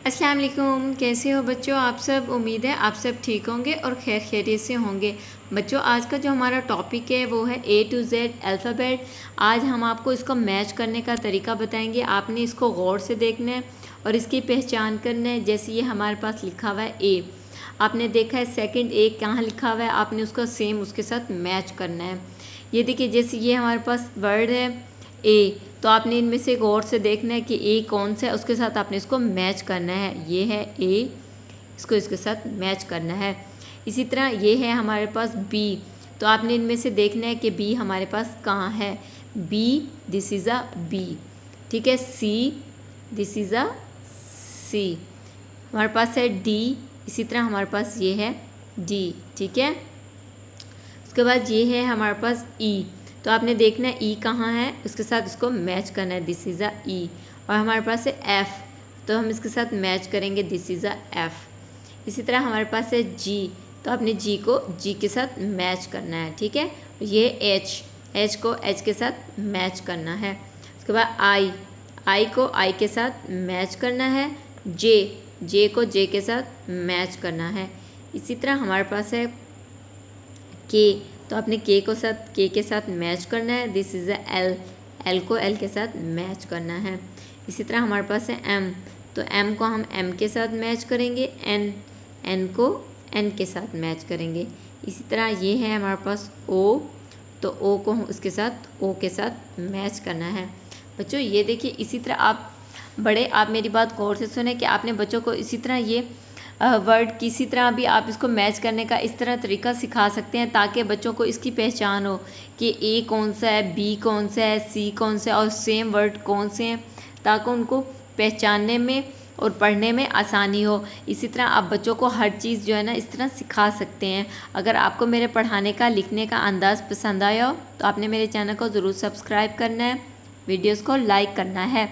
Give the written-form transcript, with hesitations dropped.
अस्सलाम वालेकुम, कैसे हो बच्चों आप सब। उम्मीद है आप सब ठीक होंगे और खैर खैरियत से होंगे। बच्चों आज का जो हमारा टॉपिक है वो है A to Z अल्फ़ाबेट। आज हम आपको इसको मैच करने का तरीका बताएंगे। आपने इसको गौर से देखना है और इसकी पहचान करना है। जैसे ये हमारे पास लिखा हुआ है A, आपने देखा है सेकंड A कहाँ लिखा हुआ है, आपने उसका सेम उसके साथ मैच करना है। ये देखिए जैसे ये हमारे पास वर्ड है ए, तो आपने इनमें से गौर से देखना है कि ए कौन सा है, उसके साथ आपने इसको मैच करना है। ये है ए, इसको इसके साथ मैच करना है। इसी तरह ये है हमारे पास बी, तो आपने इनमें से देखना है कि बी हमारे पास कहाँ है। B, this is a B, ठीक है। C, this is a C. हमारे पास है डी, इसी तरह हमारे पास ये है डी, ठीक है। उसके बाद ये है हमारे पास ई, तो आपने देखना है ई कहाँ है, उसके साथ इसको मैच करना है। दिस इज़ अ ई। और हमारे पास है एफ़, तो हम इसके साथ मैच करेंगे। This is a F. इसी तरह हमारे पास है जी, तो आपने जी को जी के साथ मैच करना है, ठीक है। ये एच, एच को एच के साथ मैच करना है। उसके बाद आई, आई को आई के साथ मैच करना है। जे, जे को जे के साथ मैच करना है। इसी तरह हमारे पास है के, तो आपने के के साथ मैच करना है। This is a L, L को एल के साथ मैच करना है। इसी तरह हमारे पास है एम, तो एम को हम एम के साथ मैच करेंगे। एन, एन को एन के साथ मैच करेंगे। इसी तरह ये है हमारे पास ओ, तो ओ को उसके साथ ओ के साथ मैच करना है। बच्चों ये देखिए इसी तरह आप मेरी बात गौर से सुने कि आपने बच्चों को इसी तरह ये वर्ड किसी तरह भी आप इसको मैच करने का इस तरह तरीका सिखा सकते हैं ताकि बच्चों को इसकी पहचान हो कि ए कौन सा है, बी कौन सा है, सी कौन सा है और सेम वर्ड कौन से हैं, ताकि उनको पहचानने में और पढ़ने में आसानी हो। इसी तरह आप बच्चों को हर चीज़ जो है ना इस तरह सिखा सकते हैं। अगर आपको मेरे पढ़ाने का लिखने का अंदाज़ पसंद आया हो तो आपने मेरे चैनल को ज़रूर सब्सक्राइब करना है, वीडियोज़ को लाइक करना है।